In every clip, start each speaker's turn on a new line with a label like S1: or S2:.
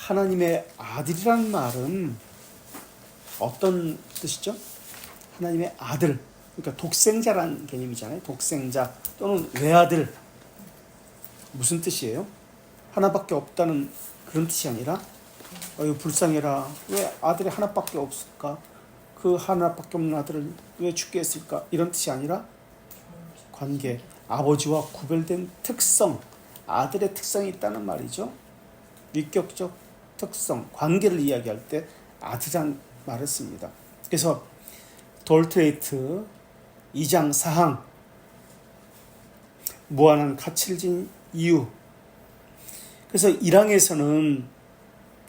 S1: 하나님의 아들이란 말은 어떤 뜻이죠? 하나님의 아들, 그러니까 독생자란 개념이잖아요. 독생자 또는 외아들. 무슨 뜻이에요? 하나밖에 없다는 그런 뜻이 아니라 어휴 불쌍해라, 왜 아들이 하나밖에 없을까, 그 하나밖에 없는 아들을 왜 죽게 했을까, 이런 뜻이 아니라 관계, 아버지와 구별된 특성, 아들의 특성이 있다는 말이죠. 위격적 특성, 관계를 이야기할 때 아들이란 말을 씁니다. 그래서 돌트레이트 2장 4항 무한한 가치를 지닌 이유. 그래서 1항에서는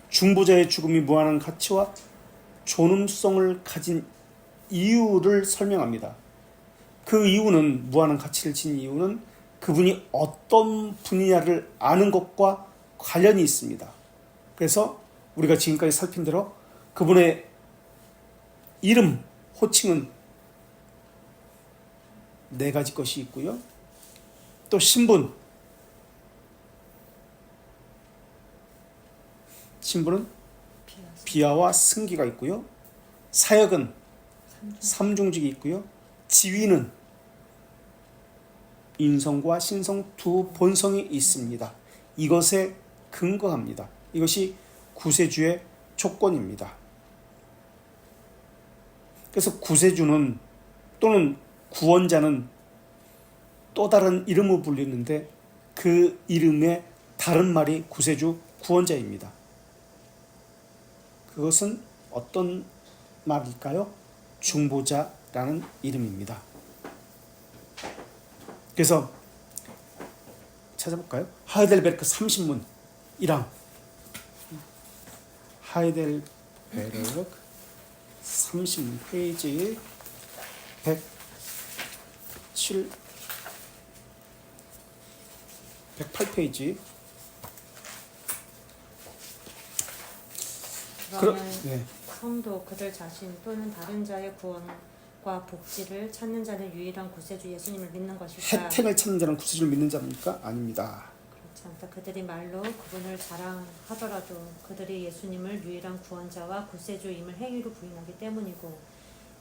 S1: 중보자의 죽음이 무한한 가치와 존엄성을 가진 이유를 설명합니다. 그 이유는, 무한한 가치를 지닌 이유는 그분이 어떤 분이냐를 아는 것과 관련이 있습니다. 그래서 우리가 지금까지 살핀 대로 그분의 이름, 호칭은 4가지 것이 있고요. 또 신분은 비하와 승기가 있고요. 사역은 삼중직이 있고요. 지위는 인성과 신성 두 본성이 있습니다. 이것에 근거합니다. 이것이 구세주의 조건입니다. 그래서 구세주는 또는 구원자는 또 다른 이름으로 불리는데 그 이름의 다른 말이 구세주, 구원자입니다. 그것은 어떤 말일까요? 중보자라는 이름입니다. 그래서 찾아볼까요? 하이델베르크 30문 1항, 하이델베르크 30문 페이지 108페이지.
S2: 그러면 성도 그들 자신 또는 다른 자의 구원과 복지를 찾는 자는 유일한 구세주 예수님을 믿는 것일까?
S1: 혜택을 찾는 자는 구세주를 믿는 자입니까? 아닙니다.
S2: 그렇지 않다. 그들이 말로 그분을 자랑하더라도 그들이 예수님을 유일한 구원자와 구세주임을 행위로 부인하기 때문이고,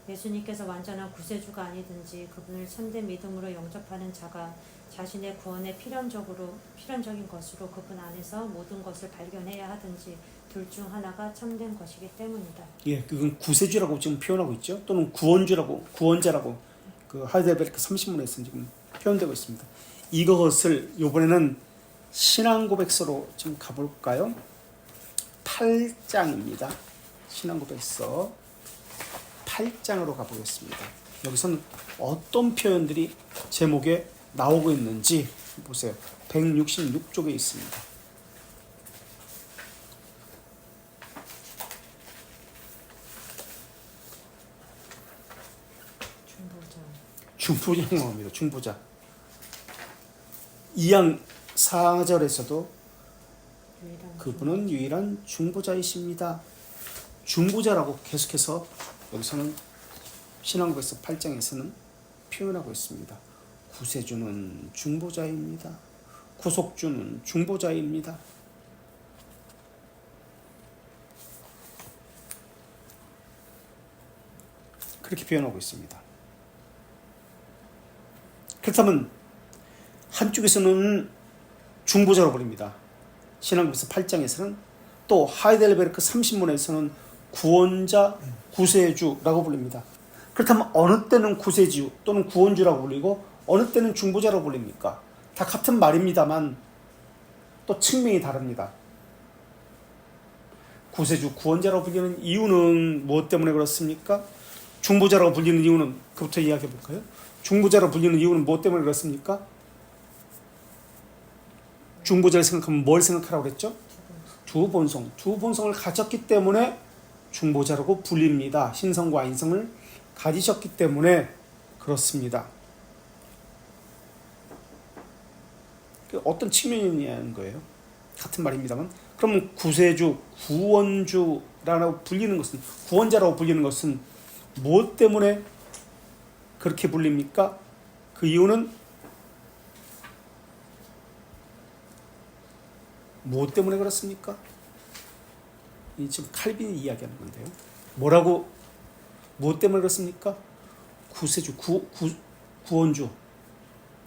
S2: 예수님께서 완전한 구세주가 아니든지 그분을 참된 믿음으로 영접하는 자가 자신의 구원에 필연적인 것으로 그분 안에서 모든 것을 발견해야 하든지 둘 중 하나가 참된 것이기 때문이다.
S1: 예, 그건 구세주라고 지금 표현하고 있죠. 또는 구원자라고 그 하이델베르크 30문에서 지금 표현되고 있습니다. 이것을 이번에는 신앙고백서로 좀 가볼까요? 8장입니다. 신앙고백서 8장으로 가보겠습니다. 여기서는 어떤 표현들이 제목에 나오고 있는지 보세요. 166쪽에 있습니다. 중보자라고 합니다. 중보자. 2장 4절에서도 그분은 유일한 중보자이십니다. 중보자라고 계속해서 여기서는 신앙고백서 8장에서는 표현하고 있습니다. 구세주는 중보자입니다. 구속주는 중보자입니다. 그렇게 표현하고 있습니다. 그렇다면 한쪽에서는 중보자로 부릅니다. 신앙고백서 8장에서는 또 하이델베르크 30문에서는 구원자, 구세주라고 불립니다. 그렇다면 어느 때는 구세주 또는 구원주라고 불리고 어느 때는 중보자라고 불립니까? 다 같은 말입니다만 또 측면이 다릅니다. 구세주, 구원자라고 불리는 이유는 무엇 때문에 그렇습니까? 중보자라고 불리는 이유는 그부터 이야기해 볼까요? 중보자라고 불리는 이유는 무엇 때문에 그렇습니까? 중보자를 생각하면 뭘 생각하라고 그랬죠? 두 본성을 가졌기 때문에 중보자라고 불립니다. 신성과 인성을 가지셨기 때문에 그렇습니다. 어떤 측면이냐는 거예요. 같은 말입니다만, 그러면 구세주, 구원주라고 불리는 것은, 구원자라고 불리는 것은 무엇 때문에 그렇게 불립니까? 그 이유는 무엇 때문에 그렇습니까? 이 지금 칼빈이 이야기하는 건데요. 뭐라고 무엇 때문에 그렇습니까? 구세주, 구원주,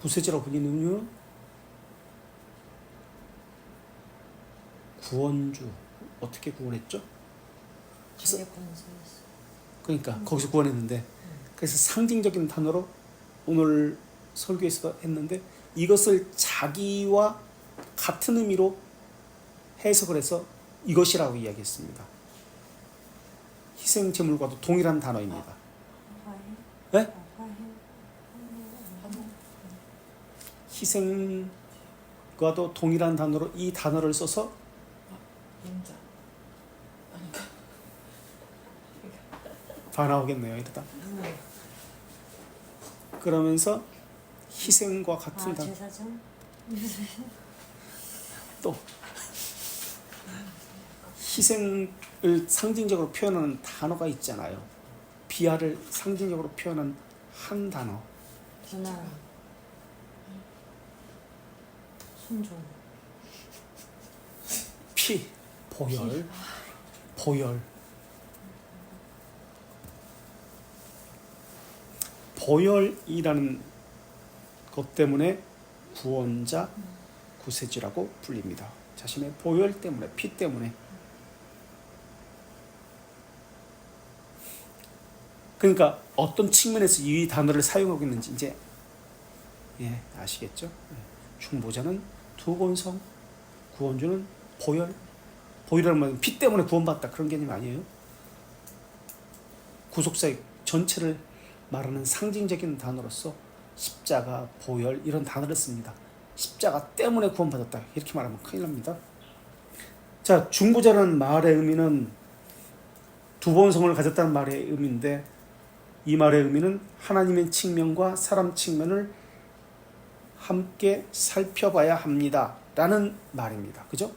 S1: 구세주라고 불리는 이유는 구원주 어떻게 구원했죠?
S2: 죄의 권세에서.
S1: 그러니까 거기서 구원했는데 그래서 상징적인 단어로 오늘 설교에서도 했는데 이것을 자기와 같은 의미로 해석을 해서 이것이라고 이야기했습니다. 희생 제물과도 동일한 단어입니다.
S2: 화해?
S1: 네?
S2: 화해?
S1: 희생과도 동일한 단어로 이 단어를 써서
S3: 인자.
S1: 다 나오겠네요. 이러다. 그러면서 희생과 같은 단어
S2: 제사장?
S1: 또 희생을 상징적으로 표현하는 단어가 있잖아요. 비하를 상징적으로 표현한 한 단어.
S2: 고난, 순종,
S1: 피, 보혈, 보혈. 보혈이라는 것 때문에 구원자, 구세주라고 불립니다. 자신의 보혈 때문에, 피 때문에. 그러니까 어떤 측면에서 이 단어를 사용하고 있는지 이제 아시겠죠? 중보자는 두번성, 구원주는 보혈. 보혈이라는 말은 피 때문에 구원받다 그런 개념이 아니에요. 구속사의 전체를 말하는 상징적인 단어로서 십자가, 보혈 이런 단어를 씁니다. 십자가 때문에 구원받았다 이렇게 말하면 큰일 납니다. 자, 중보자라는 말의 의미는 두번성을 가졌다는 말의 의미인데 이 말의 의미는 하나님의 측면과 사람 측면을 함께 살펴봐야 합니다 라는 말입니다. 그죠?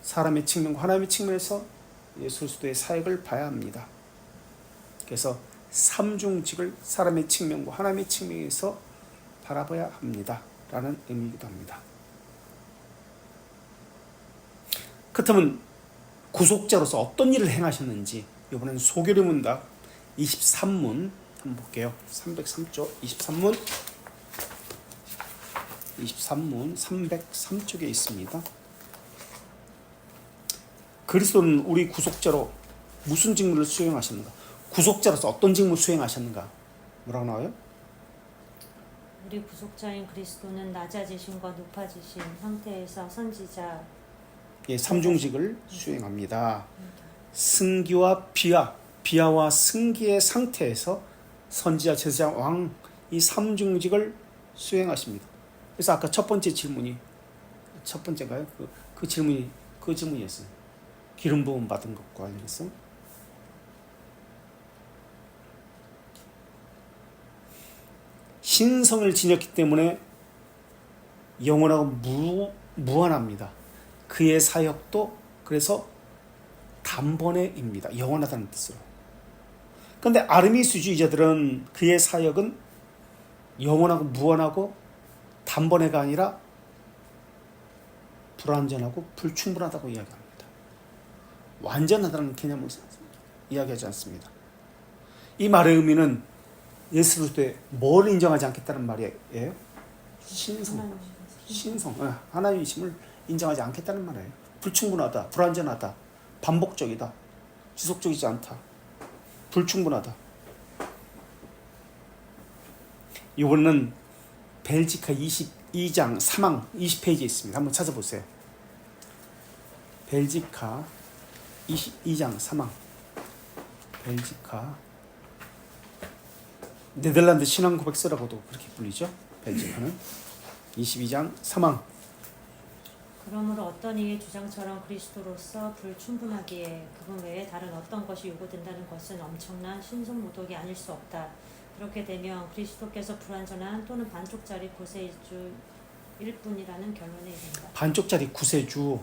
S1: 사람의 측면과 하나님의 측면에서 예수 그리스도의 사역을 봐야 합니다. 그래서 삼중직을 사람의 측면과 하나님의 측면에서 바라봐야 합니다 라는 의미이기도 합니다. 그렇다면 구속자로서 어떤 일을 행하셨는지 이번엔 소교리 문답 23문 한번 볼게요. 303쪽 23문 303쪽에 있습니다. 그리스도는 우리 구속자로 무슨 직무를 수행하셨는가? 구속자로서 어떤 직무를 수행하셨는가? 뭐라고 나와요?
S2: 우리 구속자인 그리스도는 낮아지심과 높아지신 상태에서 선지자,
S1: 삼중직을 수행합니다. 승기와 비하와 승기의 상태에서 선지자, 제사장, 왕 이 삼중직을 수행하십니다. 그래서 아까 첫 번째 질문이 첫 번째가요? 그 질문이었어요. 기름 부음 받은 것과 관련해서 신성을 지녔기 때문에 영원하고 무한합니다. 그의 사역도 그래서 단번에입니다. 영원하다는 뜻으로. 그런데 아르미스주의자들은 그의 사역은 영원하고 무한하고 단번에가 아니라 불완전하고 불충분하다고 이야기합니다. 완전하다는 개념을 이야기하지 않습니다. 이 말의 의미는 예수 그리스도에 뭘 인정하지 않겠다는 말이에요? 신성, 하나님이심을 인정하지 않겠다는 말이에요. 불충분하다, 불완전하다, 반복적이다, 지속적이지 않다, 불충분하다. 이번에는 벨지카 22장 3항 20페이지에 있습니다. 한번 찾아보세요. 벨지카 22장 3항. 벨지카 네덜란드 신앙 고백서라고도 그렇게 불리죠. 벨지카는 22장 3항.
S2: 그러므로 어떤 이의 주장처럼 그리스도로서 불충분하기에 그분 외에 다른 어떤 것이 요구된다는 것은 엄청난 신성모독이 아닐 수 없다. 그렇게 되면 그리스도께서 불완전한 또는 반쪽짜리 구세주일 뿐이라는 결론에 이른다.
S1: 반쪽짜리 구세주,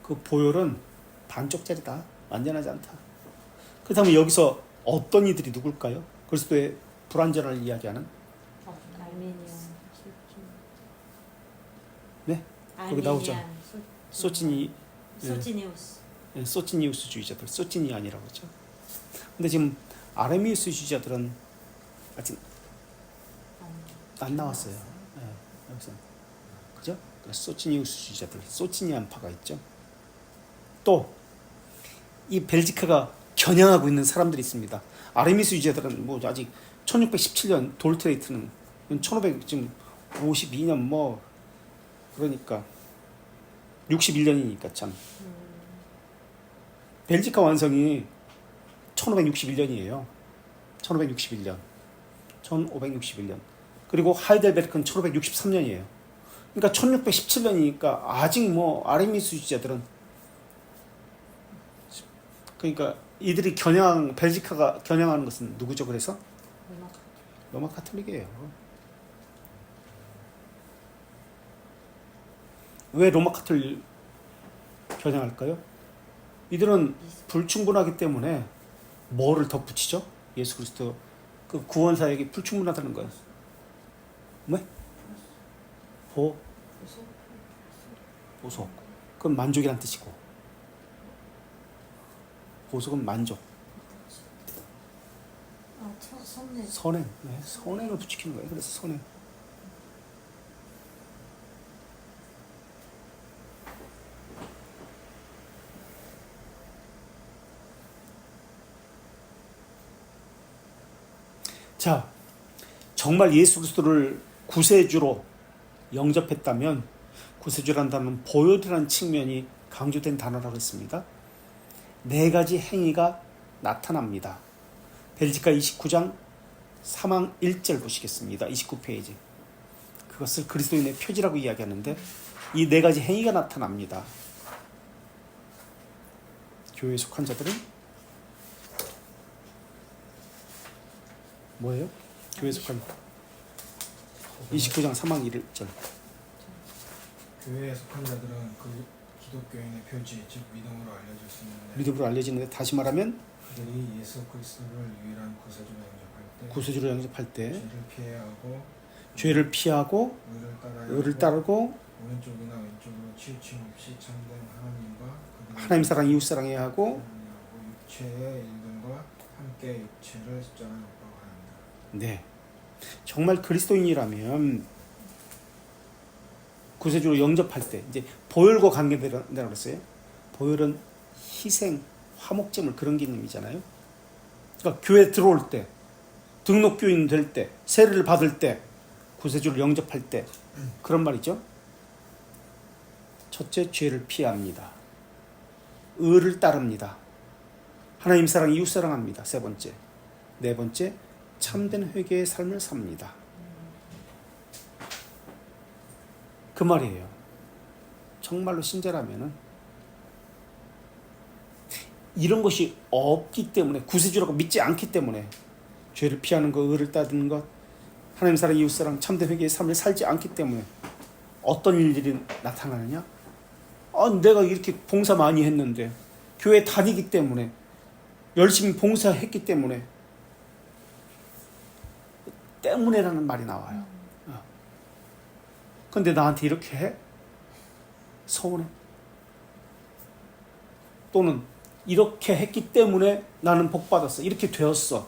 S1: 그 보혈은 반쪽짜리다, 완전하지 않다. 그렇다면 여기서 어떤 이들이 누굴까요? 그리스도의 불완전을 이야기하는
S2: 알메니안,
S1: 네? 거기 나오죠. 소치니우스. 소치니우스주의자들, 소치니안이라고 그러죠. 근데 지금 아레미우스주의자들은 아직 안 나왔어요. 예, 여기서 그죠? 소치니우스주의자들, 소치니안파가 있죠. 또 이 벨지카가 겨냥하고 있는 사람들이 있습니다. 아레미우스주의자들은 뭐 아직 1617년 돌트레이트는 1552년 뭐 그러니까 61년이니까 참. 벨지카 완성이 1561년이에요. 1561년. 1561년. 그리고 하이델베르크는 1563년이에요. 그러니까 1617년이니까 아직 뭐 아레미스주의자들은 그러니까 이들이 벨지카가 겨냥하는 것은 누구죠? 그래서 로마 카톨릭이에요. 왜 로마 카톨릭 겨냥할까요? 이들은 불충분하기 때문에 뭐를 덧붙이죠? 예수 그리스도 그 구원 사역이 불충분하다는 거예요. 왜? 보속. 그건 만족이란 뜻이고, 보속은 만족. 선행. 네, 선행을 붙이는 거예요. 그래서 선행. 자, 정말 예수 그리스도를 구세주로 영접했다면, 구세주라는 단어는 보혈이라는 측면이 강조된 단어라고 했습니다. 네 가지 행위가 나타납니다. 벨지카 29장 3항 1절 보시겠습니다. 29페이지. 그것을 그리스도인의 표지라고 이야기하는데 이 네 가지 행위가 나타납니다. 교회에 속한 자들은 뭐예요? 교회에 속한 29장 3항 1절.
S3: 교회에 속한 자들은 그 기독교인의 표지, 즉 믿음으로 알려졌습니다.
S1: 믿음으로 알려지는데, 다시 말하면
S3: 그들이 예수 그리스도를 유일한 구세주로 영접할 때
S1: 죄를 피하고 의를 따르고
S3: 오른쪽이나 왼쪽으로 치우침 없이 참된 하나님과
S1: 하나님 사랑 이웃 사랑해야 하고
S3: 육체의 일들과 함께 육체를 십자가에 못 박아야 합니다.
S1: 네, 정말 그리스도인이라면 구세주로 영접할 때 이제 보혈과 관계된다고 그랬어요. 보혈은 희생, 화목제물 그런 개념이잖아요. 그러니까 교회 들어올 때, 등록교인 될 때, 세례를 받을 때, 구세주를 영접할 때 그런 말이죠. 첫째, 죄를 피합니다. 의를 따릅니다. 하나님 사랑, 이웃 사랑합니다. 세 번째. 네 번째, 참된 회개의 삶을 삽니다. 그 말이에요. 정말로 신자라면은 이런 것이 없기 때문에, 구세주라고 믿지 않기 때문에, 죄를 피하는 것, 의를 따르는 것, 하나님 사랑, 이웃 사랑, 참된 회개의 삶을 살지 않기 때문에 어떤 일들이 나타나느냐? 내가 이렇게 봉사 많이 했는데, 교회 다니기 때문에, 열심히 봉사했기 때문에라는 말이 나와요. 근데 나한테 이렇게 해? 서운해. 또는 이렇게 했기 때문에 나는 복 받았어. 이렇게 되었어.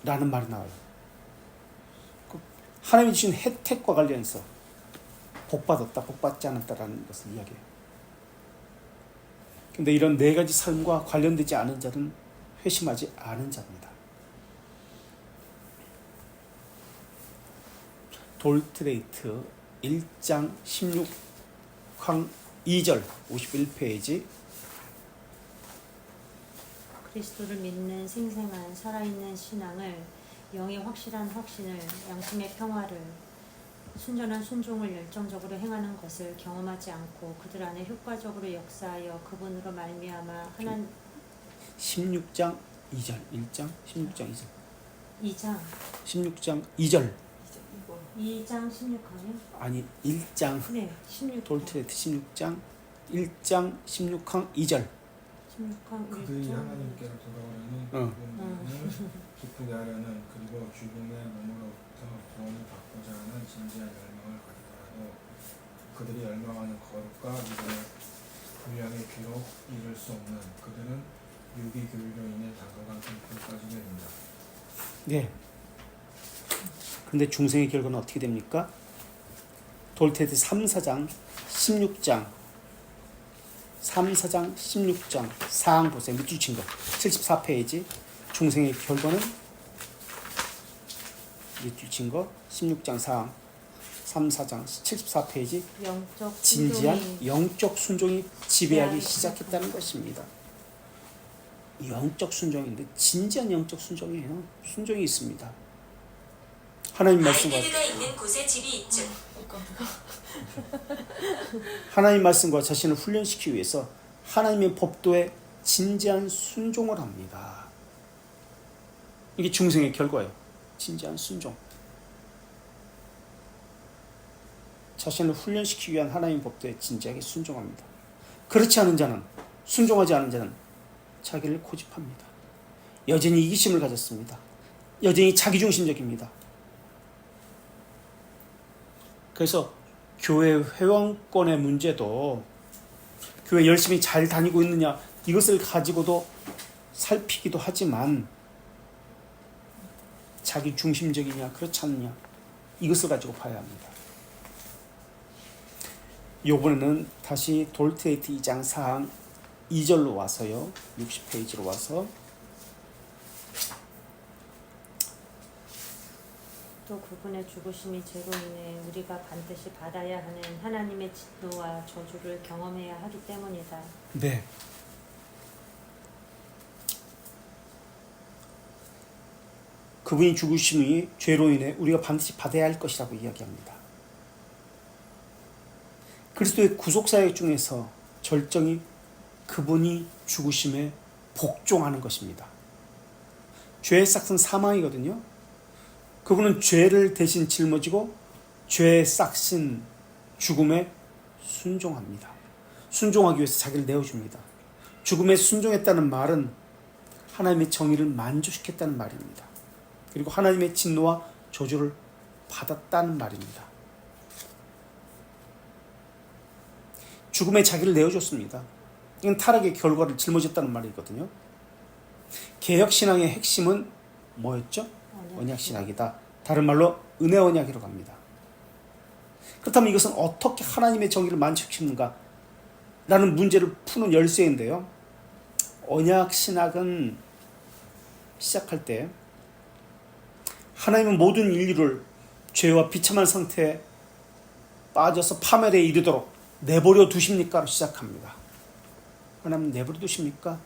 S1: 라는 말이 나와요. 하나님이 주신 혜택과 관련해서 복 받았다, 복 받지 않았다라는 것을 이야기해요. 근데 이런 네 가지 삶과 관련되지 않은 자는 회심하지 않은 자입니다. 돌트레이트 1장 16항 2절 51페이지.
S2: 그리스도를 믿는 생생한 살아있는 신앙을, 영의 확실한 확신을, 양심의 평화를, 순전한 순종을 열정적으로 행하는 것을 경험하지 않고 그들 안에 효과적으로 역사하여 그분으로 말미암아 하나님
S1: 16장 2절 1장 16장 2절
S2: 2장
S1: 16장 2절
S2: 2장 16항이요?
S1: 아니 1장
S2: 네, 16.
S1: 돌트레이트 16장 1장 16항 2절
S2: 16항
S3: 그들이
S2: 1장.
S3: 하나님께로 돌아오려는 그분을 기쁘게 하려는, 그리고 죽음의 몸으로부터 구원을 받고자 하는 진지한 열망을 가지더라도 그들이 열망하는 거룩과 믿음의 분량의 비록 이룰 수 없는 그들은 유기 교류로 인해 다가간 불에 빠지게 된다.
S1: 네. 근데 중생의 결과는 어떻게 됩니까? 돌테드 3, 4장 16장 3, 4장 16장 사항 보세요. 밑줄 친 거 74페이지 중생의 결과는 밑줄 친 거 16장 사항 3, 4장 74페이지
S2: 영적
S1: 진지한
S2: 순종이
S1: 영적 순종이 지배하기
S2: 네.
S1: 시작했다는 것입니다. 영적 순종인데 진지한 영적 순종이에요. 순종이 있습니다. 하나님 말씀과
S4: 아이들가 있는 곳에 집이 있죠.
S1: 하나님 말씀과 자신을 훈련시키기 위해서 하나님의 법도에 진지한 순종을 합니다. 이게 중생의 결과예요. 진지한 순종. 자신을 훈련시키기 위한 하나님의 법도에 진지하게 순종합니다. 그렇지 않은 자는, 순종하지 않은 자는 자기를 고집합니다. 여전히 이기심을 가졌습니다. 여전히 자기중심적입니다. 그래서 교회 회원권의 문제도 교회 열심히 잘 다니고 있느냐 이것을 가지고도 살피기도 하지만 자기 중심적이냐 그렇지 않느냐 이것을 가지고 봐야 합니다. 이번에는 다시 돌트레이트 2장 사항 2절로 와서요. 60페이지로 와서
S2: 또 그분의 죽으심이 죄로 인해 우리가 반드시 받아야 하는 하나님의 진노와 저주를 경험해야 하기 때문이다.
S1: 네. 그분이 죽으심이 죄로 인해 우리가 반드시 받아야 할 것이라고 이야기합니다. 그리스도의 구속사역 중에서 절정이 그분이 죽으심에 복종하는 것입니다. 죄의 싹은 사망이거든요. 그분은 죄를 대신 짊어지고 죄의 싹신 죽음에 순종합니다. 순종하기 위해서 자기를 내어줍니다. 죽음에 순종했다는 말은 하나님의 정의를 만족시켰다는 말입니다. 그리고 하나님의 진노와 저주를 받았다는 말입니다. 죽음에 자기를 내어줬습니다. 이건 타락의 결과를 짊어졌다는 말이거든요. 개혁신앙의 핵심은 뭐였죠? 언약신학이다. 다른 말로 은혜 언약이라고 합니다. 그렇다면 이것은 어떻게 하나님의 정의를 만족시키는가? 라는 문제를 푸는 열쇠인데요. 언약신학은 시작할 때 하나님은 모든 인류를 죄와 비참한 상태에 빠져서 파멸에 이르도록 내버려 두십니까?로 시작합니다. 하나님 내버려 두십니까?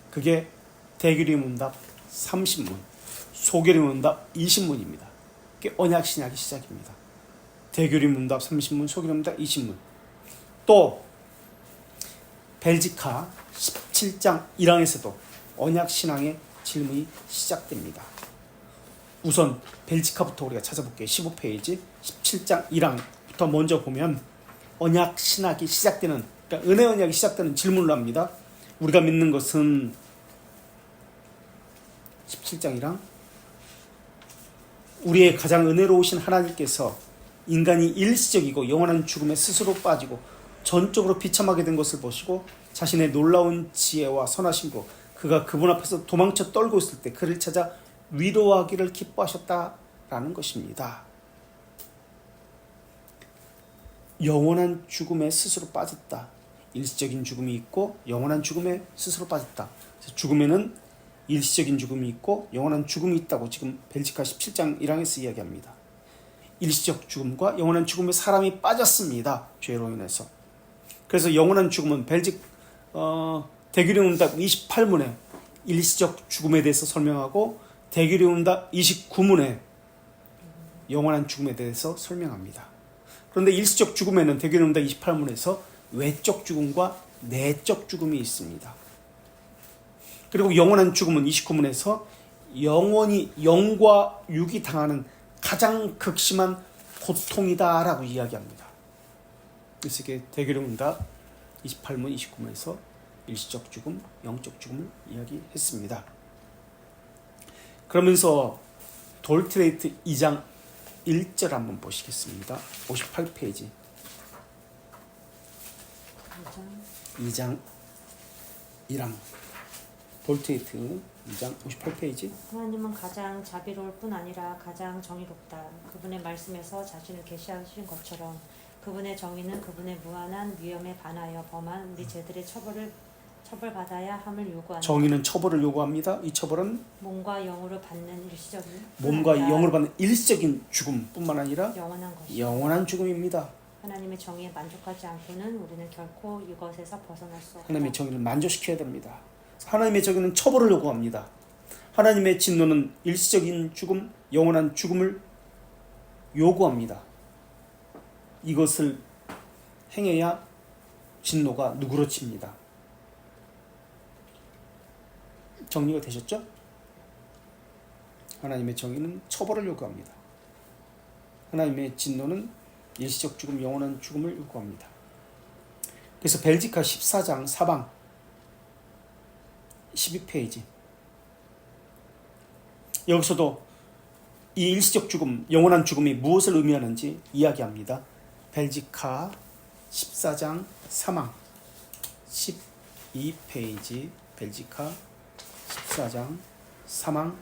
S1: 그게 대규리 문답 30문, 소규리 문답 20문입니다. 그게 언약신약의 시작입니다. 대규리 문답 30문, 소규리 문답 20문. 또 벨지카 17장 1항에서도 언약신앙의 질문이 시작됩니다. 우선 벨지카부터 우리가 찾아볼게요. 15페이지 17장 1항부터 먼저 보면 언약신학이 시작되는, 그러니까 은혜 언약이 시작되는 질문을 합니다. 우리가 믿는 것은 17장 1항 우리의 가장 은혜로우신 하나님께서 인간이 일시적이고 영원한 죽음에 스스로 빠지고 전적으로 비참하게 된 것을 보시고 자신의 놀라운 지혜와 선하심으로 그가 그분 앞에서 도망쳐 떨고 있을 때 그를 찾아 위로하기를 기뻐하셨다라는 것입니다. 영원한 죽음에 스스로 빠졌다. 일시적인 죽음이 있고 영원한 죽음에 스스로 빠졌다. 죽음에는 일시적인 죽음이 있고 영원한 죽음이 있다고 지금 벨지카 17장 1항에서 이야기합니다. 일시적 죽음과 영원한 죽음에 사람이 빠졌습니다. 죄로 인해서. 그래서 영원한 죽음은 대규령문답 28문에 일시적 죽음에 대해서 설명하고 대규령문답 29문에 영원한 죽음에 대해서 설명합니다. 그런데 일시적 죽음에는 대규령문답 28문에서 외적 죽음과 내적 죽음이 있습니다. 그리고 영원한 죽음은 29문에서 영원히 영과 육이 당하는 가장 극심한 고통이다라고 이야기합니다. 그래서 이게 대규령문답 28문, 29문에서 일시적 죽음, 영적 죽음을 이야기했습니다. 그러면서 돌트레이트 2장 1절 한번 보시겠습니다. 58페이지.
S2: 2장
S1: 2장 1항 볼트이트 2장 58페이지.
S2: 하나님은 가장 자비로울 뿐 아니라 가장 정의롭다. 그분의 말씀에서 자신을 계시하신 것처럼 그분의 정의는 그분의 무한한 위엄에 반하여 범한 우리 죄들의 처벌받아야 함을 요구한다.
S1: 정의는 처벌을 요구합니다. 이 처벌은
S2: 몸과 영으로 받는 일시적인
S1: 몸과 영으로 받는 일시적인 죽음뿐만 아니라
S2: 영원한 것이.
S1: 영원한 죽음입니다.
S2: 하나님의 정의에 만족하지 않고는 우리는 결코 이것에서 벗어날 수 없다.
S1: 하나님의 정의를 만족시켜야 됩니다. 하나님의 정의는 처벌을 요구합니다. 하나님의 진노는 일시적인 죽음, 영원한 죽음을 요구합니다. 이것을 행해야 진노가 누그러집니다. 정리가 되셨죠? 하나님의 정의는 처벌을 요구합니다. 하나님의 진노는 일시적 죽음, 영원한 죽음을 요구합니다. 그래서 벨지카 14장 사방 12페이지. 여기서도 이 일시적 죽음, 영원한 죽음이 무엇을 의미하는지 이야기합니다. 벨지카 14장 사망 12페이지. 벨지카 14장 사망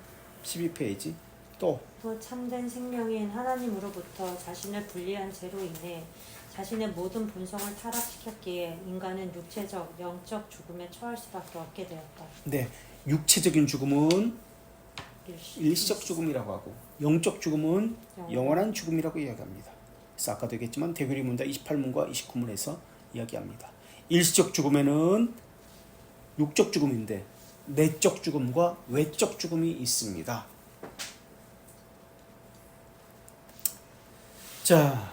S1: 12페이지. 또
S2: 참된 생명인 하나님으로부터 자신을 분리한 죄로 인해 자신의 모든 본성을 타락시켰기에 인간은 육체적, 영적 죽음에 처할 수밖에 없게 되었다.
S1: 네, 육체적인 죽음은 일시적 죽음이라고 하고 영적 죽음은 영원한 죽음이라고 이야기합니다. 그래서 아까도 얘기했지만 대교리 문답 28문과 29문에서 이야기합니다. 일시적 죽음에는 육적 죽음인데 내적 죽음과 외적 죽음이 있습니다. 자,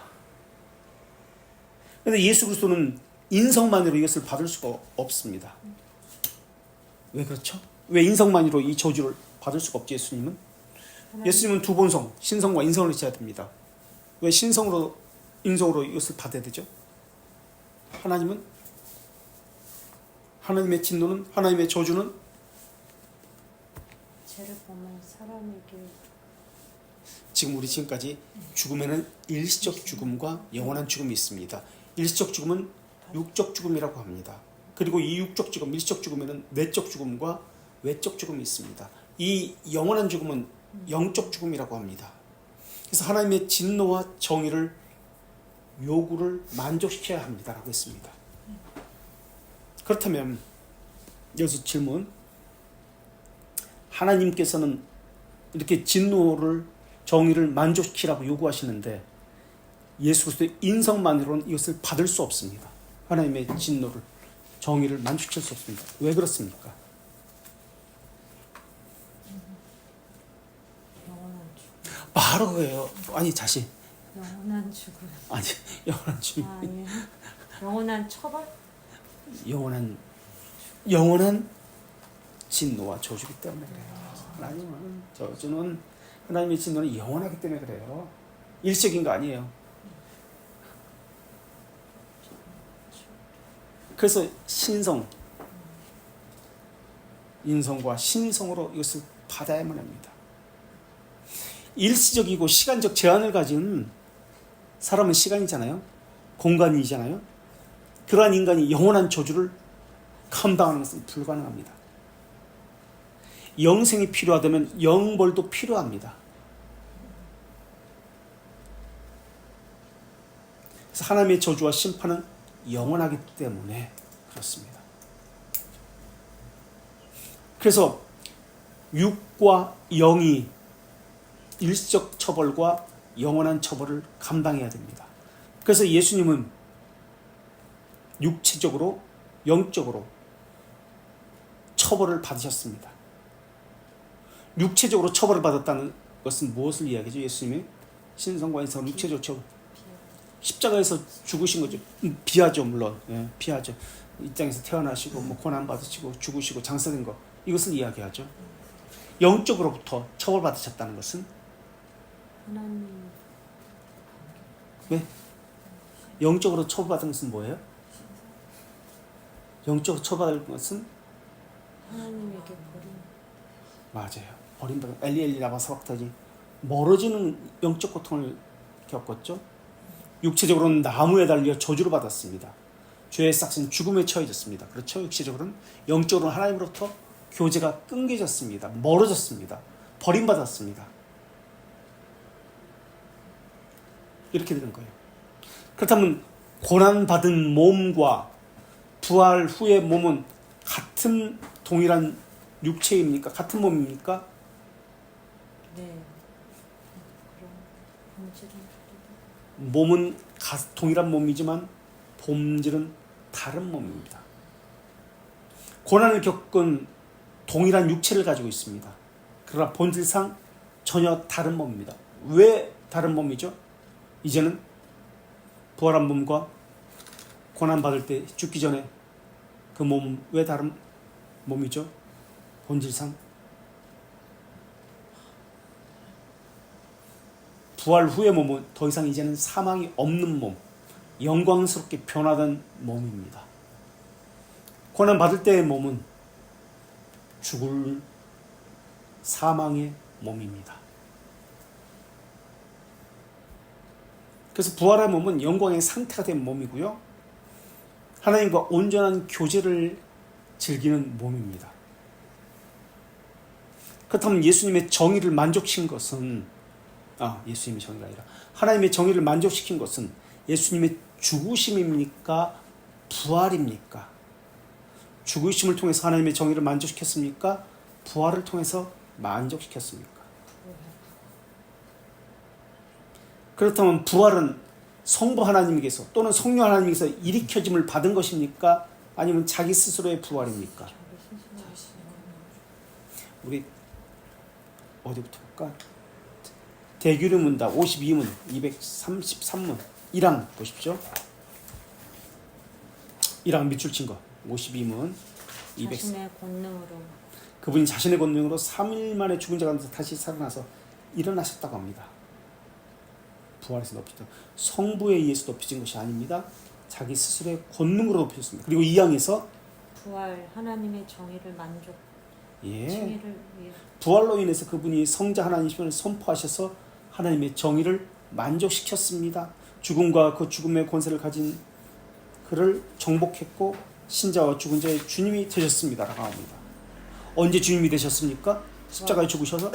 S1: 그런데 예수 그리스도는 인성만으로 이것을 받을 수가 없습니다. 왜 그렇죠? 왜 인성만으로 이 저주를 받을 수가 없지? 예수님은 두 본성, 신성과 인성을 있어야 됩니다. 왜 신성으로 인성으로 이것을 받아야 되죠? 하나님은, 하나님의 진노는, 하나님의 저주는
S2: 죄를 범한 사람에게
S1: 지금 우리 지금까지 죽음에는 일시적 죽음과 영원한 죽음이 있습니다. 일시적 죽음은 육적 죽음이라고 합니다. 그리고 이 육적 죽음, 일시적 죽음에는 내적 죽음과 외적 죽음이 있습니다. 이 영원한 죽음은 영적 죽음이라고 합니다. 그래서 하나님의 진노와 정의를 요구를 만족시켜야 합니다라고 했습니다. 그렇다면 여기서 질문, 하나님께서는 이렇게 진노를 정의를 만족시키라고 요구하시는데 예수 그리스도의 인성만으로는 이것을 받을 수 없습니다. 하나님의 진노를, 정의를 만족시킬 수 없습니다. 왜 그렇습니까?
S2: 영원한 죽음.
S1: 바로 그거예요. 아니 자신.
S2: 영원한 죽음.
S1: 아니 영원한 죽음.
S2: 아니요. 영원한 처벌?
S1: 영원한 진노와 저주기 때문에 그래요. 하나님은 저주는, 하나님의 진노는 영원하기 때문에 그래요. 일시적인 거 아니에요. 그래서 신성, 인성과 신성으로 이것을 받아야만 합니다. 일시적이고 시간적 제한을 가진 사람은 시간이잖아요. 공간이잖아요. 그러한 인간이 영원한 저주를 감당하는 것은 불가능합니다. 영생이 필요하다면 영벌도 필요합니다. 그래서 하나님의 저주와 심판은 영원하기 때문에 그렇습니다. 그래서 육과 영이 일시적 처벌과 영원한 처벌을 감당해야 됩니다. 그래서 예수님은 육체적으로, 영적으로 처벌을 받으셨습니다. 육체적으로 처벌을 받았다는 것은 무엇을 이야기죠? 예수님의 신성과 인성은 육체적으로 처벌. 십자가에서 죽으신 거죠. 비하죠, 물론. 예, 비하죠. 이 땅에서 태어나시고 뭐 고난 받으시고 죽으시고 장사된 거, 이것을 이야기하죠. 영적으로부터 처벌받으셨다는 것은
S2: 하나님.
S1: 왜? 영적으로 처벌받은 것은 뭐예요? 영적으로 처벌받은 것은
S2: 하나님에게 버림.
S1: 맞아요. 버림받은 엘리 라마 사박타지, 멀어지는 영적 고통을 겪었죠. 육체적으로는 나무에 달려 저주를 받았습니다. 죄의 싹은 죽음에 처해졌습니다. 그렇죠? 육체적으로는. 영적으로는 하나님으로부터 교제가 끊겨졌습니다. 멀어졌습니다. 버림받았습니다. 이렇게 되는 거예요. 그렇다면 고난받은 몸과 부활 후의 몸은 같은 동일한 육체입니까? 같은 몸입니까?
S2: 네. 그런 본질은
S1: 몸은 동일한 몸이지만 본질은 다른 몸입니다. 고난을 겪은 동일한 육체를 가지고 있습니다. 그러나 본질상 전혀 다른 몸입니다. 왜 다른 몸이죠? 이제는 부활한 몸과 고난받을 때 죽기 전에 그 몸은 왜 다른 몸이죠? 본질상 부활 후의 몸은 더 이상 이제는 사망이 없는 몸, 영광스럽게 변화된 몸입니다. 고난받을 때의 몸은 죽을 사망의 몸입니다. 그래서 부활의 몸은 영광의 상태가 된 몸이고요. 하나님과 온전한 교제를 즐기는 몸입니다. 그렇다면 예수님의 정의를 만족시킨 것은 예수님의 정의가 아니라 하나님의 정의를 만족시킨 것은 예수님의 죽으심입니까? 부활입니까? 죽으심을 통해서 하나님의 정의를 만족시켰습니까? 부활을 통해서 만족시켰습니까? 그렇다면 부활은 성부 하나님께서 또는 성령 하나님께서 일으켜짐을 받은 것입니까? 아니면 자기 스스로의 부활입니까? 우리 어디부터 볼까? 대규를 문답 52문 233문 1항 보십시오. 1항 밑줄 친 거 52문 200.
S2: 자신의 권능으로
S1: 그분이 자신의 권능으로 3일 만에 죽은 자 가운데서 다시 살아나서 일어나셨다고 합니다. 부활해서 높이죠. 성부에 의해서 높이진 것이 아닙니다. 자기 스스로의 권능으로 높이셨습니다. 그리고 이 항에서
S2: 부활 하나님의 정의를 만족
S1: 예.
S2: 를 위해
S1: 부활로 인해서 그분이 성자 하나님이심을 선포하셔서 하나님의 정의를 만족시켰습니다. 죽음과 그 죽음의 권세를 가진 그를 정복했고 신자와 죽은 자의 주님이 되셨습니다. 라고 합니다. 언제 주님이 되셨습니까? 십자가에 죽으셔서?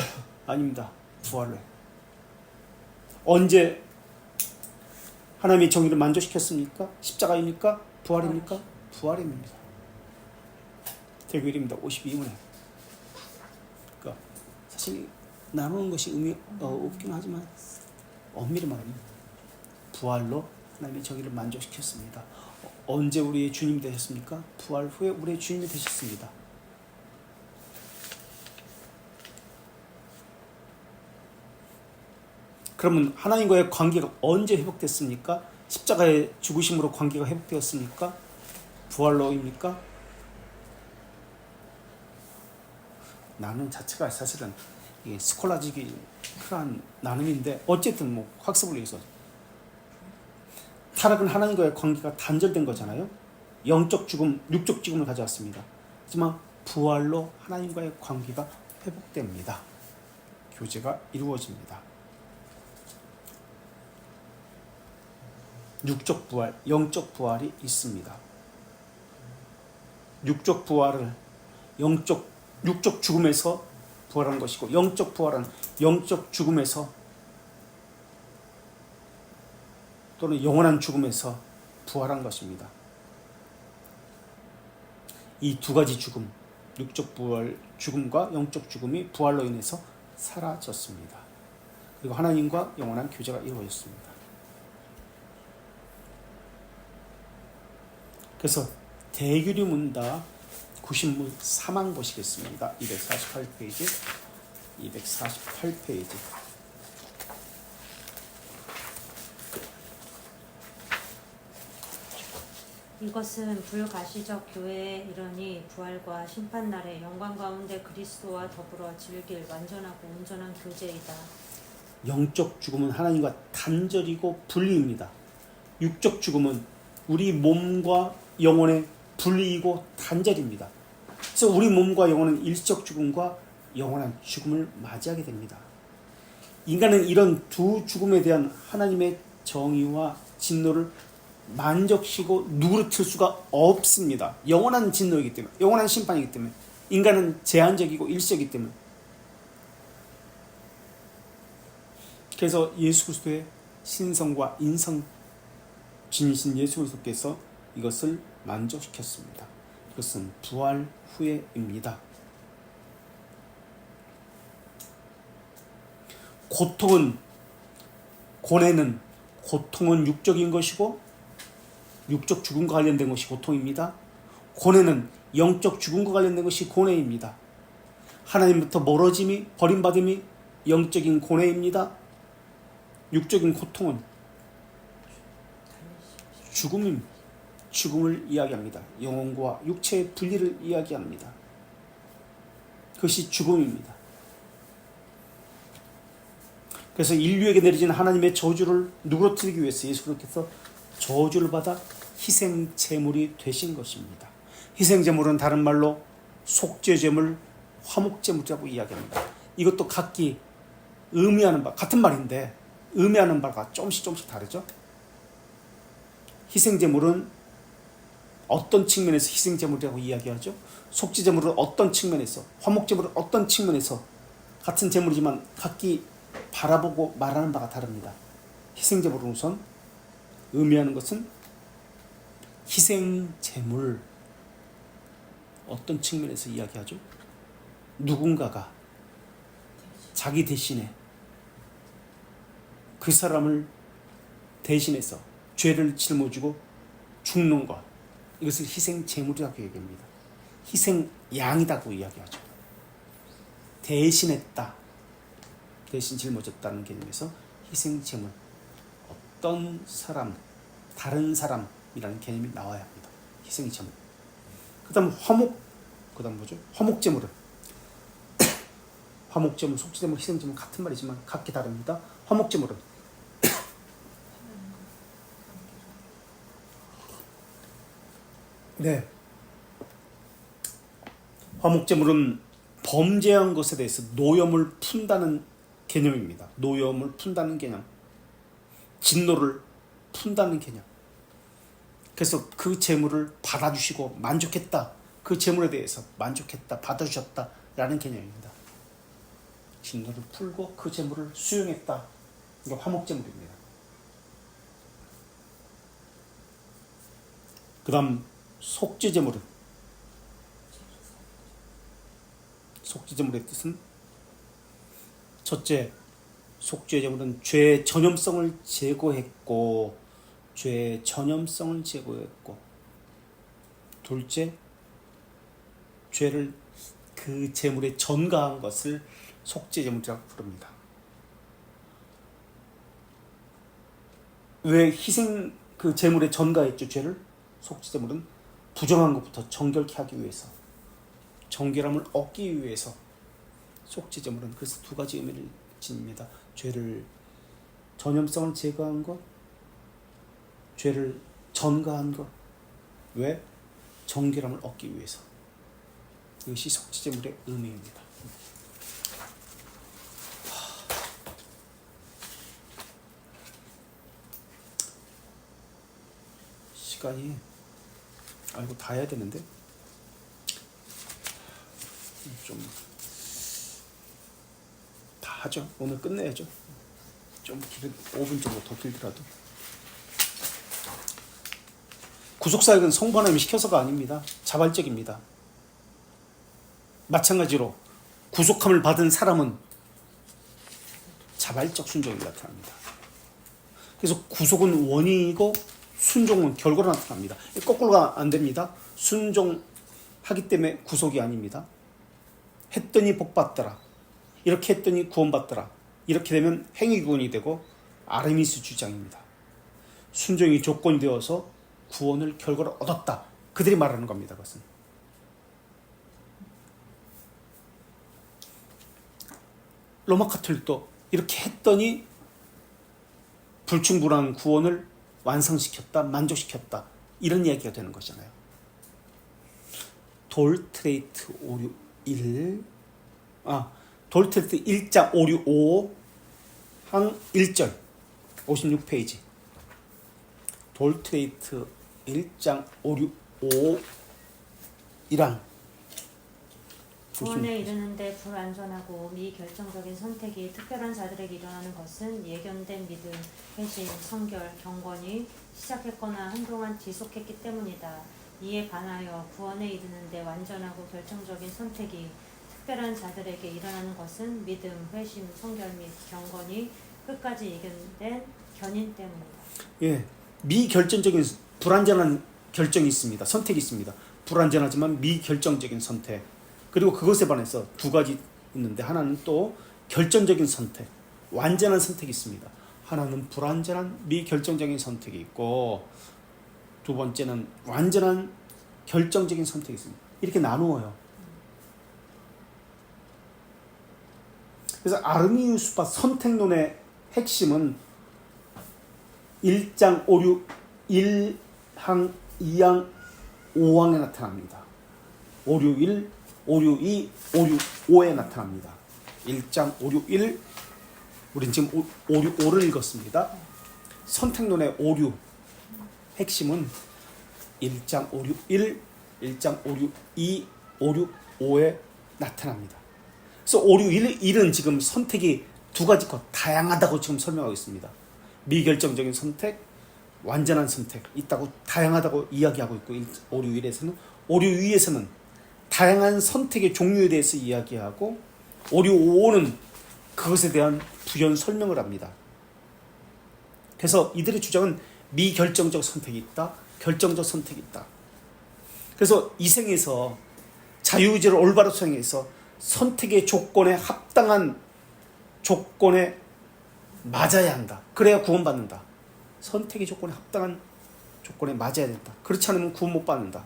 S1: 아닙니다. 부활로. 언제 하나님의 정의를 만족시켰습니까? 십자가입니까? 부활입니까? 부활입니다. 대교일입니다. 52문에. 그러니까 사실 나누는 것이 의미 없긴 하지만 엄밀히 말하면 부활로 하나님의 정의를 만족시켰습니다. 언제 우리의 주님이 되셨습니까? 부활 후에 우리의 주님이 되셨습니다. 그러면 하나님과의 관계가 언제 회복됐습니까? 십자가의 죽으심으로 관계가 회복되었습니까? 부활로입니까? 나눔 자체가 사실은 이게 스콜라지기한 나눔인데 어쨌든 뭐 학습을 위해서 타락은 하나님과의 관계가 단절된 거잖아요. 영적 죽음, 육적 죽음을 가져왔습니다. 하지만 부활로 하나님과의 관계가 회복됩니다. 교제가 이루어집니다. 육적 부활, 영적 부활이 있습니다. 육적 부활을 육적 죽음에서 부활한 것이고 영적 부활은 영적 죽음에서 또는 영원한 죽음에서 부활한 것입니다. 이 두 가지 죽음, 육적 부활 죽음과 영적 죽음이 부활로 인해서 사라졌습니다. 그리고 하나님과 영원한 교제가 이루어졌습니다. 그래서 대규리문다 90문 3항 보시겠습니다. 248페이지 248페이지
S2: 이것은 불가시적 교회에 이르니 부활과 심판날에 영광 가운데 그리스도와 더불어 즐길 완전하고 온전한 교제이다.
S1: 영적 죽음은 하나님과 단절이고 분리입니다. 육적 죽음은 우리 몸과 영혼의 분리이고 단절입니다. 그래서 우리 몸과 영혼은 일시적 죽음과 영원한 죽음을 맞이하게 됩니다. 인간은 이런 두 죽음에 대한 하나님의 정의와 진노를 만족시키고 누그러뜨릴 수가 없습니다. 영원한 진노이기 때문에, 영원한 심판이기 때문에, 인간은 제한적이고 일시이기 때문에. 그래서 예수 그리스도의 신성과 인성 진이신 예수 그리스도께서 이것을 만족시켰습니다. 그것은 부활 후에입니다. 고통은 육적인 것이고 육적 죽음과 관련된 것이 고통입니다. 고뇌는 영적 죽음과 관련된 것이 고뇌입니다. 하나님부터 멀어짐이, 버림받음이 영적인 고뇌입니다. 육적인 고통은 죽음을 이야기합니다. 영혼과 육체의 분리를 이야기합니다. 그것이 죽음입니다. 그래서 인류에게 내려진 하나님의 저주를 누그러뜨리기 위해서 예수 그리스도께서 저주를 받아 희생 제물이 되신 것입니다. 희생 제물은 다른 말로 속죄 제물, 화목 제물이라고 이야기합니다. 이것도 각기 의미하는 바, 같은 말인데 의미하는 바가 조금씩 다르죠. 희생 제물은 어떤 측면에서 희생 제물이라고 이야기하죠. 속죄 제물은 어떤 측면에서, 화목 제물은 어떤 측면에서 같은 제물이지만 각기 바라보고 말하는 바가 다릅니다. 희생 제물은 우선 의미하는 것은 희생 제물, 어떤 측면에서 이야기하죠? 누군가가 자기 대신에 그 사람을 대신해서 죄를 짊어지고 죽는 것, 이것을 희생 제물이라고 얘기합니다. 희생 양이라고 이야기하죠. 대신했다, 대신 짊어졌다는 개념에서 희생 제물, 어떤 사람, 다른 사람이라는 개념이 나와야 합니다. 희생 제물. 그다음 그다음 뭐죠? 화목 제물은 화목 제물, 속죄 제물, 희생 제물 같은 말이지만 각기 다릅니다. 화목 제물은 화목 제물은 범죄한 것에 대해서 노염을 푼다는 개념입니다. 노염을 푼다는 개념, 진노를 푼다는 개념. 그래서 그 제물을 받아주시고 만족했다, 그 제물에 대해서 만족했다, 받아주셨다라는 개념입니다. 진노를 풀고 그 제물을 수용했다, 이게 화목 제물입니다. 그 다음 속죄 제물은, 속죄 제물의 뜻은 첫째, 속죄 제물은 죄의 전염성을 제거했고 둘째, 죄를 그 제물에 전가한 것을 속죄 제물이라고 부릅니다. 왜 희생 그 제물에 전가했죠? 죄를? 속죄 제물은 부정한 것부터 정결케 하기 위해서, 정결함을 얻기 위해서 속죄 제물은 그래서 두 가지 의미를 지닙니다. 죄를 전염성을 제거한 것, 죄를 전가한 것. 왜? 정결함을 얻기 위해서. 이것이 속죄 제물의 의미입니다. 시간이 이거 다 해야 되는데 좀 다 하죠. 오늘 끝내야죠. 좀 5분 정도 더 길더라도. 구속사역은 성부 하나님이 시켜서가 아닙니다. 자발적입니다. 마찬가지로 구속함을 받은 사람은 자발적 순종이 나타납니다. 그래서 구속은 원인이고 순종은 결과로 나타납니다. 거꾸로가 안 됩니다. 순종하기 때문에 구속이 아닙니다. 했더니 복받더라, 이렇게 했더니 구원받더라, 이렇게 되면 행위구원이 되고 아르미스 주장입니다. 순종이 조건이 되어서 구원을 결과로 얻었다, 그들이 말하는 겁니다. 그것은 로마 카톨릭도 이렇게 했더니 불충분한 구원을 완성시켰다, 만족시켰다, 이런 이야기가 되는 것이잖아요. 돌트레이트 1자 565 항 1절 56페이지. 돌트레이트 1장 5, 6, 5이랑
S2: 구원에 이르는데 불완전하고 미결정적인 선택이 특별한 자들에게 일어나는 것은 예견된 믿음, 회심, 성결, 경건이 시작했거나 한동안 지속했기 때문이다. 이에 반하여 구원에 이르는데 완전하고 결정적인 선택이 특별한 자들에게 일어나는 것은 믿음, 회심, 성결 및 경건이 끝까지 예견된 견인 때문이다.
S1: 예, 미결정적인 불완전한 결정이 있습니다. 선택이 있습니다. 불완전하지만 미결정적인 선택. 그리고 그것에 반해서 두 가지 있는데 하나는 또 결정적인 선택, 완전한 선택이 있습니다. 하나는 불완전한 미결정적인 선택이 있고 두 번째는 완전한 결정적인 선택이 있습니다. 이렇게 나누어요. 그래서 아르미우스파 선택론의 핵심은 1장 5, 6, 1항, 2항, 5항에 나타납니다. 5, 6, 1, 5, 6, 2, 5, 6, 5에 나타납니다. 1장 5, 6, 1 우린 지금 5, 6, 5를 읽었습니다. 선택론의 5, 6 핵심은 1장 5, 6, 1, 1장 5, 6, 2, 5, 6, 5에 나타납니다. 그래서 5, 6, 1은 지금 선택이 두 가지 것 다양하다고 지금 설명하고 있습니다. 미결정적인 선택, 완전한 선택 있다고 다양하다고 이야기하고 있고 5, 6, 1에서는 5, 6, 2에서는 다양한 선택의 종류에 대해서 이야기하고 5, 6, 5는 그것에 대한 부연 설명을 합니다. 그래서 이들의 주장은 미결정적 선택이 있다, 결정적 선택이 있다. 그래서 이 생에서 자유의지를 올바로 수행해서 선택의 조건에 합당한 조건에 맞아야 한다. 그래야 구원받는다. 선택의 조건에 합당한 조건에 맞아야 된다. 그렇지 않으면 구원 못 받는다.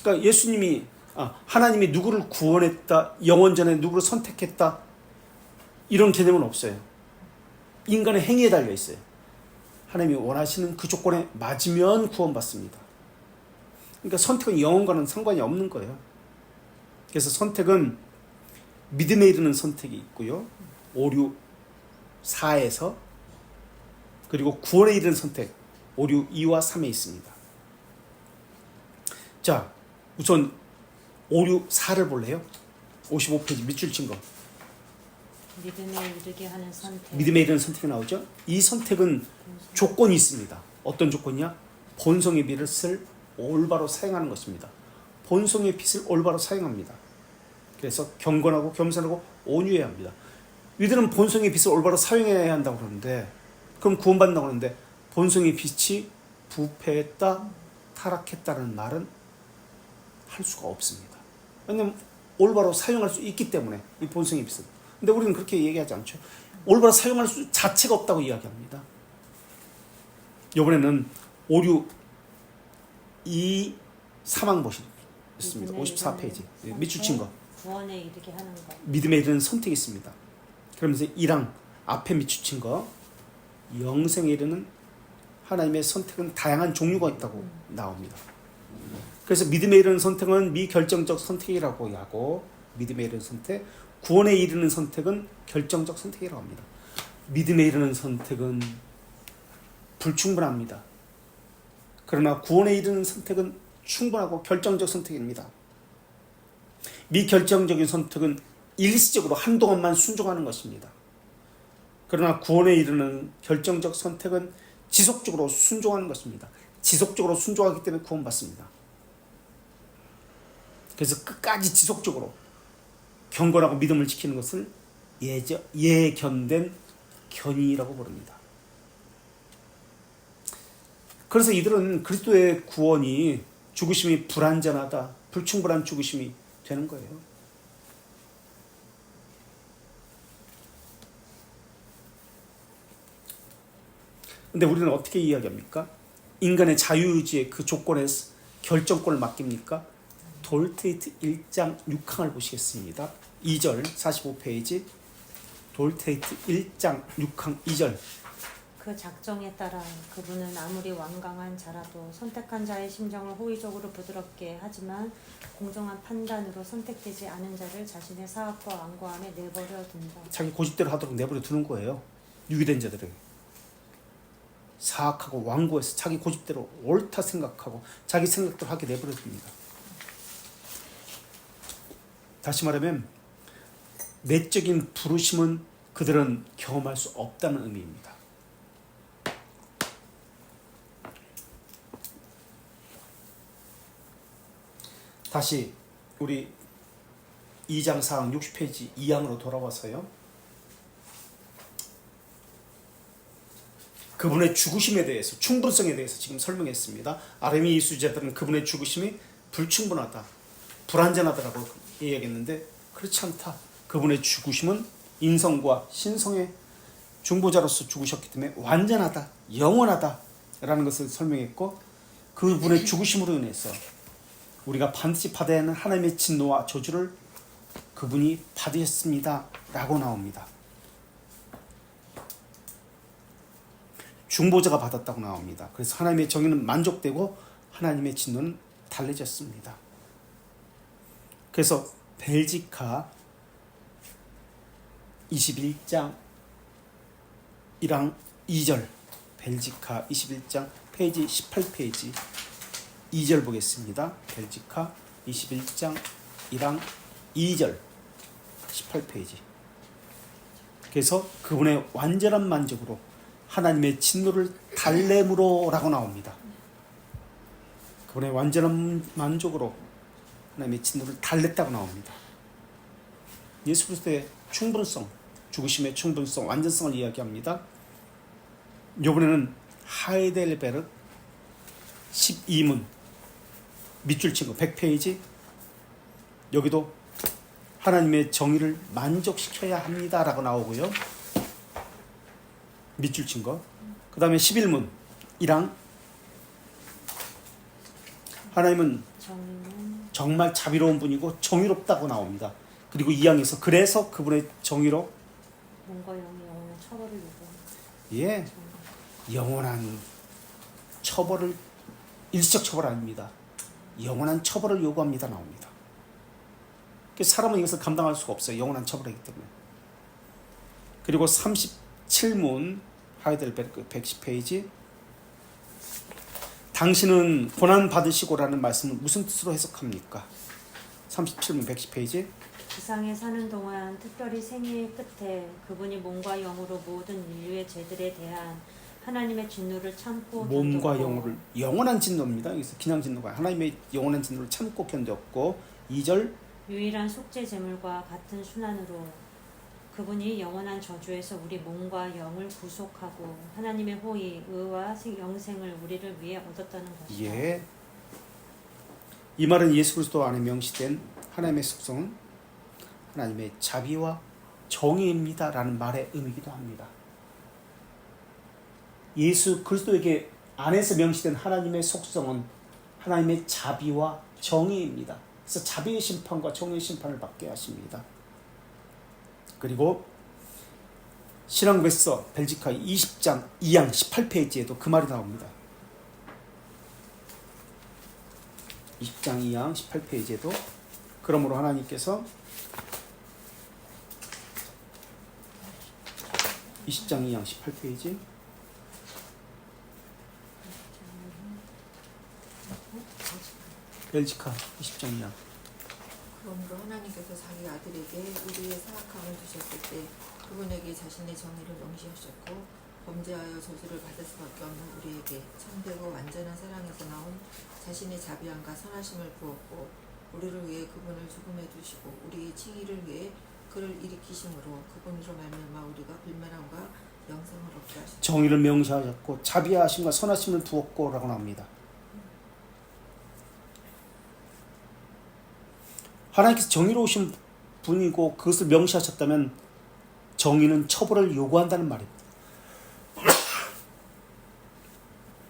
S1: 그러니까 하나님이 누구를 구원했다, 영원전에 누구를 선택했다 이런 개념은 없어요. 인간의 행위에 달려 있어요. 하나님이 원하시는 그 조건에 맞으면 구원받습니다. 그러니까 선택은 영혼과는 상관이 없는 거예요. 그래서 선택은 믿음에 이르는 선택이 있고요. 5, 6, 4에서 그리고 구원에 이르는 선택 5, 6, 2와 3에 있습니다. 자, 우선 5, 6, 4를 볼래요? 55페이지 밑줄 친 거.
S2: 믿음에 이르게 하는 선택.
S1: 믿음에 이르는 선택이 나오죠. 이 선택은 조건이 있습니다. 어떤 조건이냐? 본성의 빛을 올바로 사용하는 것입니다. 본성의 빛을 올바로 사용합니다. 그래서 경건하고 겸손하고 온유해야 합니다. 이들은 본성의 빛을 올바로 사용해야 한다고 그러는데 그럼 구원받는다고 그러는데 본성의 빛이 부패했다, 타락했다는 말은 할 수가 없습니다. 왜냐하면 올바로 사용할 수 있기 때문에 이 본성의 빛은. 근데 우리는 그렇게 얘기하지 않죠. 올바로 사용할 수 자체가 없다고 이야기합니다. 이번에는 5, 6, 2, 3항 보시겠습니다. 54페이지 밑줄 친 거.
S2: 구원에 이르게 하는 것.
S1: 믿음에 이르는 선택이 있습니다. 그러면서 1항 앞에 밑줄 친 거. 영생에 이르는 하나님의 선택은 다양한 종류가 있다고 나옵니다. 그래서 믿음에 이르는 선택은 미결정적 선택이라고 하고 믿음에 이르는 선택, 구원에 이르는 선택은 결정적 선택이라고 합니다. 믿음에 이르는 선택은 불충분합니다. 그러나 구원에 이르는 선택은 충분하고 결정적 선택입니다. 미결정적인 선택은 일시적으로 한동안만 순종하는 것입니다. 그러나 구원에 이르는 결정적 선택은 지속적으로 순종하는 것입니다. 지속적으로 순종하기 때문에 구원받습니다. 그래서 끝까지 지속적으로 경건하고 믿음을 지키는 것을 예견된 견인이라고 부릅니다. 그래서 이들은 그리스도의 구원이 죽으심이 불완전하다, 불충분한 죽으심이 되는 거예요. 근데 우리는 어떻게 이야기합니까? 인간의 자유의지의 그 조건에 결정권을 맡깁니까? 돌트레이트 1장 6항을 보시겠습니다. 2절 45페이지 돌트레이트 1장 6항 2절
S2: 그 작정에 따라 그분은 아무리 완강한 자라도 선택한 자의 심정을 호의적으로 부드럽게 하지만 공정한 판단으로 선택되지 않은 자를 자신의 사업과 완고 안에 내버려 둔다.
S1: 자기 고집대로 하도록 내버려 두는 거예요. 유기된 자들을. 사악하고 완고해서 자기 고집대로 옳다 생각하고 자기 생각대로 하게 내버려둡니다. 다시 말하면 내적인 부르심은 그들은 경험할 수 없다는 의미입니다. 다시 우리 2장 4항 60페이지 2항으로 돌아와서요. 그분의 죽으심에 대해서, 충분성에 대해서 지금 설명했습니다. 아르미 이수자들은 그분의 죽으심이 불충분하다, 불완전하다라고 이야기했는데 그렇지 않다. 그분의 죽으심은 인성과 신성의 중보자로서 죽으셨기 때문에 완전하다, 영원하다 라는 것을 설명했고, 그분의 죽으심으로 인해서 우리가 반드시 받아야 하는 하나님의 진노와 저주를 그분이 받으셨습니다 라고 나옵니다. 중보자가 받았다고 나옵니다. 그래서 하나님의 정의는 만족되고 하나님의 진노는 달래졌습니다. 그래서 벨지카 21장 1항 2절, 벨지카 21장 페이지 18페이지 2절 보겠습니다. 벨지카 21장 1항 2절 18페이지. 그래서 그분의 완전한 만족으로 하나님의 진노를 달램으로 라고 나옵니다. 그분의 완전한 만족으로 하나님의 진노를 달랬다고 나옵니다. 예수 그리스도의 충분성, 죽으심의 충분성, 완전성을 이야기합니다. 이번에는 하이델베르 12문 밑줄 친 거 100페이지. 여기도 하나님의 정의를 만족시켜야 합니다 라고 나오고요. 밑줄 친 거. 그 다음에 11문 1항 하나님은 정말 자비로운 분이고 정의롭다고 나옵니다. 그리고 2항에서 그래서 그분의 정의로
S2: 몸과 영이 영원한 처벌을 요구합니다.
S1: 예, 영원한 처벌을, 일시적 처벌 아닙니다. 영원한 처벌을 요구합니다 나옵니다. 사람은 이것을 감당할 수가 없어요. 영원한 처벌이기 때문에. 그리고 37문 하이델베르크 110페이지 당신은 고난 받으시고라는 말씀을 무슨 뜻으로 해석합니까? 37문 110페이지
S2: 지상에 사는 동안 특별히 생애의 끝에 그분이 몸과 영으로 모든 인류의 죄들에 대한 하나님의 진노를 참고
S1: 몸과
S2: 견뎠고,
S1: 영으로 영원한 진노입니다. 여기서 그냥 진노가 하나님의 영원한 진노를 참고 견뎠고 2절
S2: 유일한 속죄 제물과 같은 순환으로 그분이 영원한 저주에서 우리 몸과 영을 구속하고 하나님의 호의, 의와 영생을 우리를 위해 얻었다는 것이다.
S1: 예. 이 말은 예수 그리스도 안에 명시된 하나님의 속성은 하나님의 자비와 정의입니다 라는 말의 의미이기도 합니다. 예수 그리스도에게 안에서 명시된 하나님의 속성은 하나님의 자비와 정의입니다. 그래서 자비의 심판과 정의의 심판을 받게 하십니다. 그리고 신앙고백서 벨지카 20장 2항 18페이지에도 그 말이 나옵니다. 20장 2항 18페이지에도 그러므로 하나님께서 20장 2항 18페이지 벨지카 20장 2항
S4: 그러므로 하나님께서 자기 아들에게 우리의 사악함을 주셨을 때 그분에게 자신의 정의를 명시하셨고 범죄하여 저주를 받을 수밖에 없는 우리에게 참되고 완전한 사랑에서 나온 자신의 자비함과 선하심을 부었고 우리를 위해 그분을 죽음에 두시고 우리의 칭의를 위해 그를 일으키심으로 그분으로 말미암아 우리가 불멸함과 영생을 얻게 하셨다.
S1: 정의를 명시하셨고 자비하심과 선하심을 두었고 라고 나옵니다. 하나님께서 정의로우신 분이고 그것을 명시하셨다면 정의는 처벌을 요구한다는 말입니다.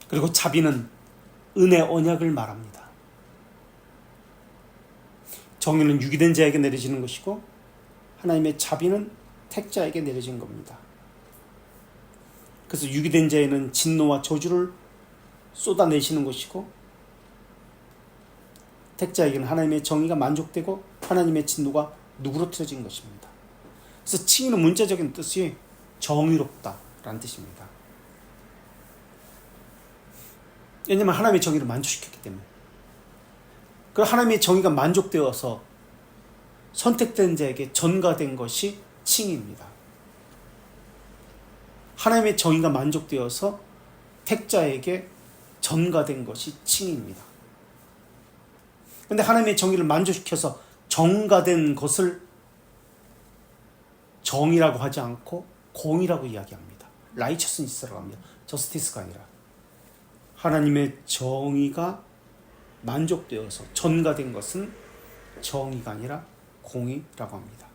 S1: 그리고 자비는 은혜 언약을 말합니다. 정의는 유기된 자에게 내려지는 것이고 하나님의 자비는 택자에게 내려진 겁니다. 그래서 유기된 자에는 진노와 저주를 쏟아내시는 것이고 택자에게는 하나님의 정의가 만족되고 하나님의 진노가 누그러뜨려진 것입니다. 그래서 칭의는 문자적인 뜻이 정의롭다라는 뜻입니다. 왜냐하면 하나님의 정의를 만족시켰기 때문에. 그 하나님의 정의가 만족되어서 선택된 자에게 전가된 것이 칭의입니다. 하나님의 정의가 만족되어서 택자에게 전가된 것이 칭의입니다. 그런데 하나님의 정의를 만족시켜서 전가된 것을 정의라고 하지 않고 공의라고 이야기합니다. 라이처스니스라고 합니다. 저스티스가 아니라 하나님의 정의가 만족되어서 전가된 것은 정의가 아니라 공의라고 합니다.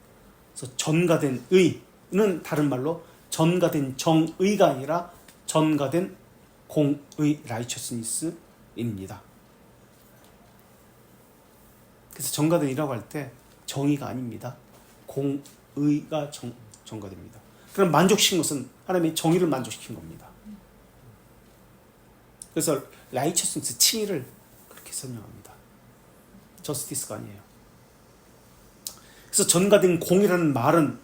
S1: 그래서 전가된 의는 다른 말로 전가된 정의가 아니라 전가된 공의 라이처스니스입니다. 그래서 전가된 이라고 할 때 정의가 아닙니다. 공의가 전가됩니다. 그럼 만족시킨 것은 하나님의 정의를 만족시킨 겁니다. 그래서 라이처스니스 칭의를 그렇게 설명합니다. 저스티스가 아니에요. 그래서 전가된 공이라는 말은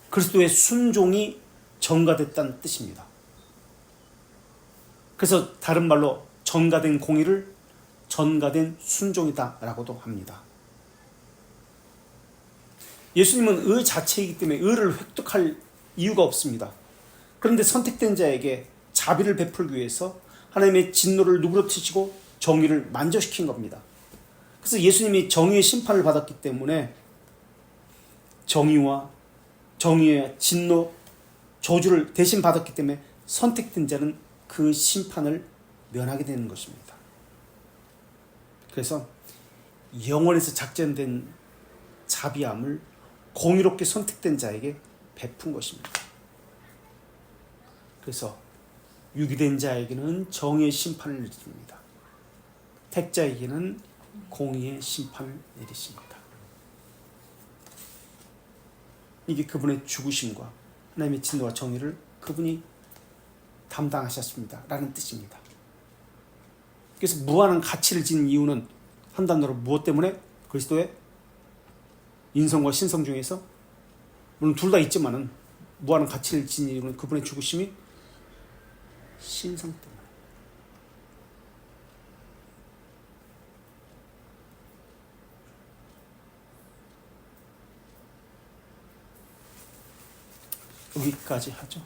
S1: 그리스도의 순종이 전가됐다는 뜻입니다. 그래서 다른 말로 전가된 공의를 전가된 순종이다라고도 합니다. 예수님은 의 자체이기 때문에 의를 획득할 이유가 없습니다. 그런데 선택된 자에게 자비를 베풀기 위해서 하나님의 진노를 누그러뜨리시고 정의를 만족시킨 겁니다. 그래서 예수님이 정의의 심판을 받았기 때문에 정의의 진노, 저주를 대신 받았기 때문에 선택된 자는 그 심판을 면하게 되는 것입니다. 그래서 영원에서 작전된 자비함을 공의롭게 선택된 자에게 베푼 것입니다. 그래서 유기된 자에게는 정의의 심판을 내립니다. 택자에게는 공의의 심판을 내리십니다. 이게 그분의 죽으심과 하나님의 진노와 정의를 그분이 담당하셨습니다 라는 뜻입니다. 그래서 무한한 가치를 지닌 이유는 한 단어로 무엇 때문에? 그리스도의 인성과 신성 중에서 물론 둘 다 있지만은 무한한 가치를 지닌 이유는 그분의 죽으심이 신성 때문에. 여기까지 하죠.